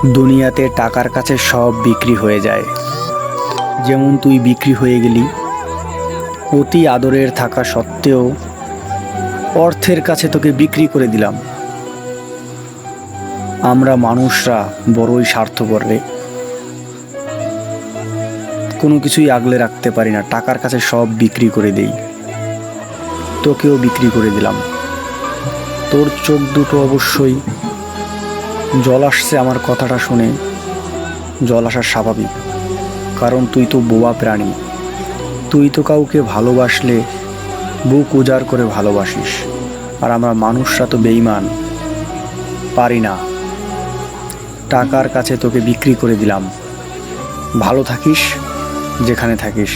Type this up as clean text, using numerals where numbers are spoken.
দুনিয়াতে টাকার কাছে সব বিক্রি হয়ে যায়। যেমন তুই বিক্রি হয়ে গেলি, অতি আদরের থাকা সত্ত্বেও অর্থের কাছে তোকে বিক্রি করে দিলাম। আমরা মানুষরা বড়ই স্বার্থপর রে, কোনো কিছুই আগলে রাখতে পারি না, টাকার কাছে সব বিক্রি করে দেই। তোকেও বিক্রি করে দিলাম। তোর চোখ দুটো অবশ্যই জল আসছে আমার কথাটা শুনে, জল আসা স্বাভাবিক, কারণ তুই তো বোবা প্রাণী। তুই তো কাউকে ভালোবাসলে বুক উজাড় করে ভালোবাসিস, আর আমরা মানুষরা তো বেঈমান, পারি না। টাকার কাছে তোকে বিক্রি করে দিলাম। ভালো থাকিস যেখানে থাকিস।